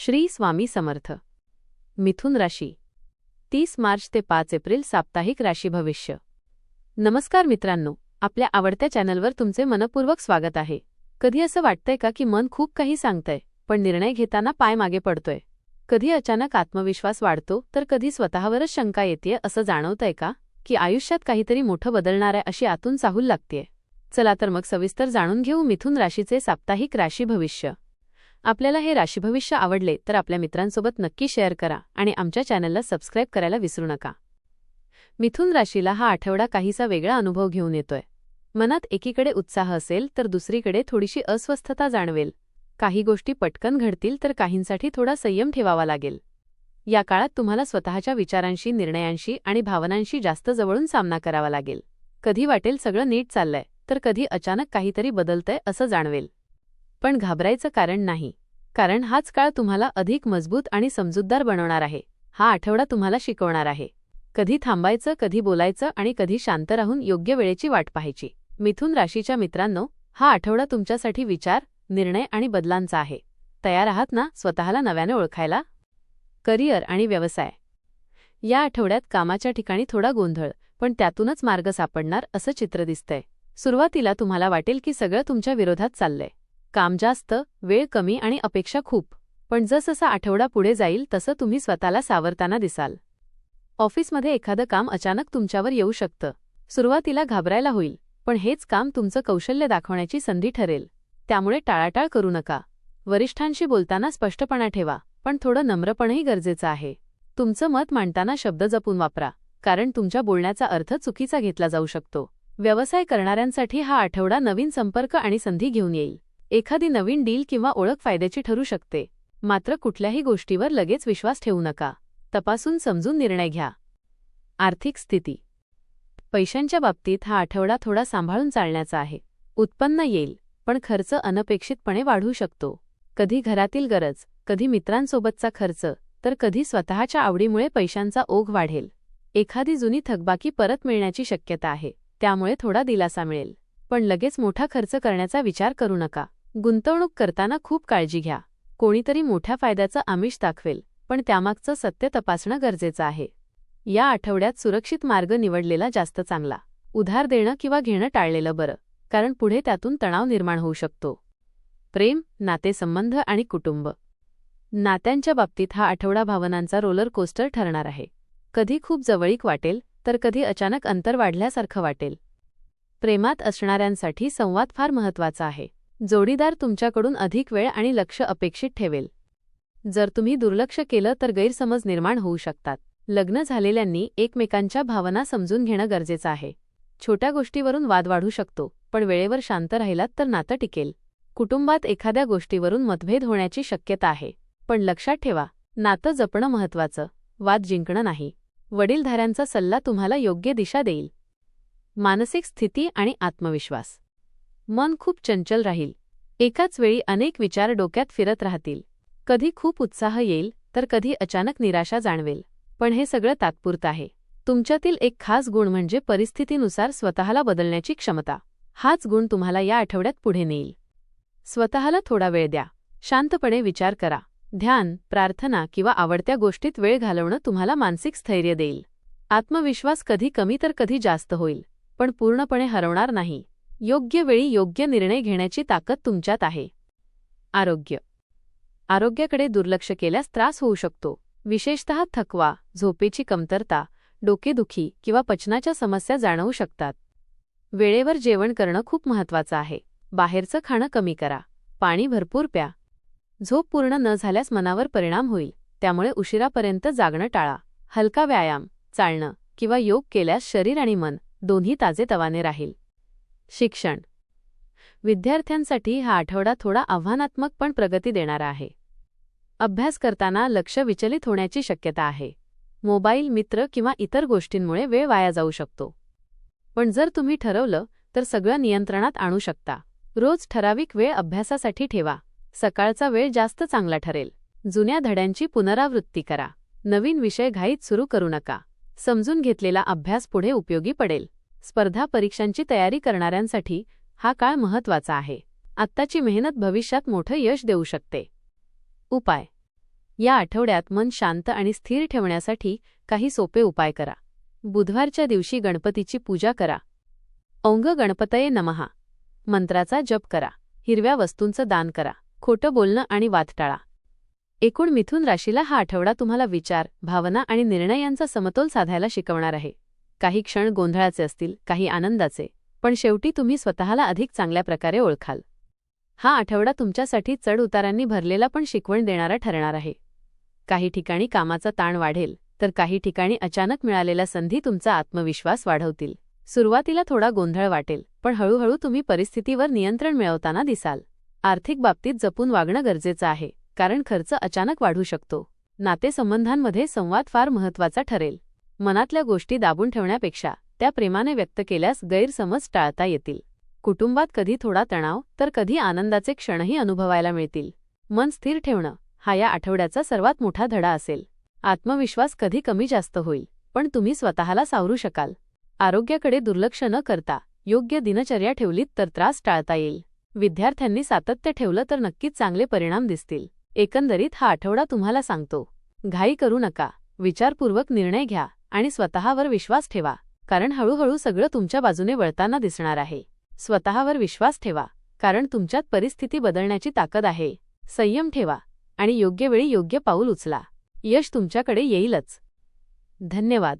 श्री स्वामी समर्थ. मिथुन राशी 30 मार्च ते 5 एप्रिल साप्ताहिक राशी भविष्य. नमस्कार मित्रांनो, आपल्या आवडत्या चॅनलवर तुमचे मनपूर्वक स्वागत आहे. कधी असं वाटतंय का की मन खूप काही सांगतंय, पण निर्णय घेताना पाय मागे पडतोय? कधी अचानक आत्मविश्वास वाढतो, तर कधी स्वतःवरच शंका येतेय. असं जाणवतंय का की आयुष्यात काहीतरी मोठं बदलणार आहे अशी आतून चाहूल लागतेय? चला तर मग सविस्तर जाणून घेऊ मिथुन राशीचे साप्ताहिक राशी भविष्य. आपल्याला हे राशी भविष्य आवडले तर आपल्या मित्रांसोबत नक्की शेअर करा आणि आमच्या चॅनलला सबस्क्राईब करायला विसरू नका. मिथुन राशीला हा आठवडा काहीसा वेगळा अनुभव घेऊन येतोय. मनात एकीकडे उत्साह असेल तर दुसरीकडे थोडीशी अस्वस्थता जाणवेल. काही गोष्टी पटकन घडतील तर काहींसाठी थोडा संयम ठेवावा लागेल. या काळात तुम्हाला स्वतःच्या विचारांशी, निर्णयांशी आणि भावनांशी जास्त जवळून सामना करावा लागेल. कधी वाटेल सगळं नीट चाललंय, तर कधी अचानक काहीतरी बदलतंय असं जाणवेल. पण घाबरायचं कारण नाही, कारण हाच काळ तुम्हाला अधिक मजबूत आणि समजूतदार बनवणार आहे. हा आठवडा तुम्हाला शिकवणार आहे कधी थांबायचं, कधी बोलायचं आणि कधी शांत राहून योग्य वेळेची वाट पाहायची. मिथुन राशीच्या मित्रांनो, हा आठवडा तुमच्यासाठी विचार, निर्णय आणि बदलांचा आहे. तयार आहात ना स्वतःला नव्याने ओळखायला? करिअर आणि व्यवसाय. या आठवड्यात कामाच्या ठिकाणी थोडा गोंधळ, पण त्यातूनच मार्ग सापडणार असं चित्र दिसतंय. सुरुवातीला तुम्हाला वाटेल की सगळं तुमच्या विरोधात चाललंय. काम जास्त, वेळ कमी आणि अपेक्षा खूप. पण जसजसा आठवडा पुढे जाईल तसं तुम्ही स्वतःला सावरताना दिसाल. ऑफिसमध्ये एखादं काम अचानक तुमच्यावर येऊ शकतं. सुरुवातीला घाबरायला होईल, पण हेच काम तुमचं कौशल्य दाखवण्याची संधी ठरेल. त्यामुळे टाळाटाळ करू नका. वरिष्ठांशी बोलताना स्पष्टपणा ठेवा, पण थोडं नम्रपणही गरजेचं आहे. तुमचं मत मांडताना शब्द जपून वापरा, कारण तुमच्या बोलण्याचा अर्थ चुकीचा घेतला जाऊ शकतो. व्यवसाय करणाऱ्यांसाठी हा आठवडा नवीन संपर्क आणि संधी घेऊन येईल. एखादी नवीन डील किंवा ओळख फायद्याची ठरू शकते. मात्र कुठल्याही गोष्टीवर लगेच विश्वास ठेवू नका. तपासून समजून निर्णय घ्या. आर्थिक स्थिती. पैशांच्या बाबतीत हा आठवडा थोडा सांभाळून चालण्याचा आहे. उत्पन्न येईल, पण खर्च अनपेक्षितपणे वाढू शकतो. कधी घरातील गरज, कधी मित्रांसोबतचा खर्च, तर कधी स्वतःच्या आवडीमुळे पैशांचा ओघ वाढेल. एखादी जुनी थकबाकी परत मिळण्याची शक्यता आहे, त्यामुळे थोडा दिलासा मिळेल. पण लगेच मोठा खर्च करण्याचा विचार करू नका. गुंतवणूक करताना खूप काळजी घ्या. कोणीतरी मोठ्या फायद्याचं आमिष दाखवेल, पण त्यामागचं सत्य तपासणं गरजेचं आहे. या आठवड्यात सुरक्षित मार्ग निवडलेला जास्त चांगला. उधार देणं किंवा घेणं टाळलेलं बरं, कारण पुढे त्यातून तणाव निर्माण होऊ शकतो. प्रेम, नातेसंबंध आणि कुटुंब. नात्यांच्या बाबतीत हा आठवडा भावनांचा रोलर कोस्टर ठरणार आहे. कधी खूप जवळीक वाटेल, तर कधी अचानक अंतर वाढल्यासारखं वाटेल. प्रेमात असणाऱ्यांसाठी संवाद फार महत्त्वाचा आहे. जोडीदार तुमच्याकडून अधिक वेळ आणि लक्ष अपेक्षित ठेवेल. जर तुम्ही दुर्लक्ष केलं तर गैरसमज निर्माण होऊ शकतात. लग्न झालेल्यांनी एकमेकांच्या भावना समजून घेणं गरजेचं आहे. छोट्या गोष्टीवरून वाद वाढू शकतो, पण वेळेवर शांत राहिलात तर नातं टिकेल. कुटुंबात एखाद्या गोष्टीवरून मतभेद होण्याची शक्यता आहे, पण लक्षात ठेवा, नातं जपणं महत्त्वाचं, वाद जिंकणं नाही. वडीलधाऱ्यांचा सल्ला तुम्हाला योग्य दिशा देईल. मानसिक स्थिती आणि आत्मविश्वास. मन खूप चंचल राहील. एकाच वेळी अनेक विचार डोक्यात फिरत राहतील. कधी खूप उत्साह येईल, तर कधी अचानक निराशा जाणवेल. पण हे सगळं तात्पुरतं आहे. तुमच्यातील एक खास गुण म्हणजे परिस्थितीनुसार स्वतःला बदलण्याची क्षमता. हाच गुण तुम्हाला या आठवड्यात पुढे नेईल. स्वतःला थोडा वेळ द्या. शांतपणे विचार करा. ध्यान, प्रार्थना किंवा आवडत्या गोष्टीत वेळ घालवणं तुम्हाला मानसिक स्थैर्य देईल. आत्मविश्वास कधी कमी तर कधी जास्त होईल, पण पूर्णपणे हरवणार नाही. योग्य वेळी योग्य निर्णय घेण्याची ताकद तुमच्यात आहे. आरोग्य. आरोग्याकडे दुर्लक्ष केल्यास त्रास होऊ शकतो. विशेषतः थकवा, झोपेची कमतरता, डोकेदुखी किंवा पचनाच्या समस्या जाणवू शकतात. वेळेवर जेवण करणं खूप महत्त्वाचं आहे. बाहेरचं खाणं कमी करा. पाणी भरपूर प्या. झोप पूर्ण न झाल्यास मनावर परिणाम होईल, त्यामुळे उशिरापर्यंत जागणं टाळा. हलका व्यायाम, चालणं किंवा योग केल्यास शरीर आणि मन दोन्ही ताजेतवाने राहील. शिक्षण. विद्यार्थ्यांसाठी हा आठवडा थोडा आव्हानात्मक पण प्रगती देणारा आहे. अभ्यास करताना लक्ष विचलित होण्याची शक्यता आहे. मोबाईल, मित्र किंवा इतर गोष्टींमुळे वेळ वाया जाऊ शकतो. पण जर तुम्ही ठरवलं तर सगळं नियंत्रणात आणू शकता. रोज ठराविक वेळ अभ्यासासाठी ठेवा. सकाळचा वेळ जास्त चांगला ठरेल. जुन्या धड्यांची पुनरावृत्ती करा. नवीन विषय घाईत सुरू करू नका. समजून घेतलेला अभ्यास पुढे उपयोगी पडेल. स्पर्धा परीक्षांची तयारी करणाऱ्यांसाठी हा काळ महत्त्वाचा आहे. आत्ताची मेहनत भविष्यात मोठं यश देऊ शकते. उपाय. या आठवड्यात मन शांत आणि स्थिर ठेवण्यासाठी काही सोपे उपाय करा. बुधवारच्या दिवशी गणपतीची पूजा करा. औंग गणपतये नमः मंत्राचा जप करा. हिरव्या वस्तूंचं दान करा. खोटं बोलणं आणि वाद टाळा. एकूण मिथुन राशीला हा आठवडा तुम्हाला विचार, भावना आणि निर्णयांचा समतोल साधायला शिकवणार आहे. काही क्षण गोंधळाचे असतील, काही आनंदाचे, पण शेवटी तुम्ही स्वतःला अधिक चांगल्या प्रकारे ओळखाल. हा आठवडा तुमच्यासाठी चढ-उतारांनी भरलेला पण शिकवण देणारा ठरणार आहे. काही ठिकाणी कामाचा ताण वाढेल, तर काही ठिकाणी अचानक मिळालेल्या संधी तुमचा आत्मविश्वास वाढवतील. सुरुवातीला थोडा गोंधळ वाटेल, पण हळूहळू तुम्ही परिस्थितीवर नियंत्रण मिळवताना दिसाल. आर्थिक बाबतीत जपून वागणं गरजेचं आहे, कारण खर्च अचानक वाढू शकतो. नातेसंबंधांमध्ये संवाद फार महत्त्वाचा ठरेल. मनातल्या गोष्टी दाबून ठेवण्यापेक्षा त्या प्रेमाने व्यक्त केल्यास गैरसमज टाळता येतील. कुटुंबात कधी थोडा तणाव, तर कधी आनंदाचे क्षणही अनुभवायला मिळतील. मन स्थिर ठेवणं हा या आठवड्याचा सर्वात मोठा धडा असेल. आत्मविश्वास कधी कमी जास्त होईल, पण तुम्ही स्वतःला सावरू शकाल. आरोग्याकडे दुर्लक्ष न करता योग्य दिनचर्या ठेवलीत तर त्रास टाळता येईल. विद्यार्थ्यांनी सातत्य ठेवलं तर नक्कीच चांगले परिणाम दिसतील. एकंदरीत हा आठवडा तुम्हाला सांगतो, घाई करू नका, विचारपूर्वक निर्णय घ्या आणि स्वतःवर विश्वास ठेवा, कारण हळूहळू सगळं तुमच्या बाजूने वळताना दिसणार आहे. स्वतःवर विश्वास ठेवा, कारण तुमच्यात परिस्थिती बदलण्याची ताकद आहे. संयम ठेवा आणि योग्य वेळी योग्य पाऊल उचला. यश तुमच्याकडे येईलच. धन्यवाद.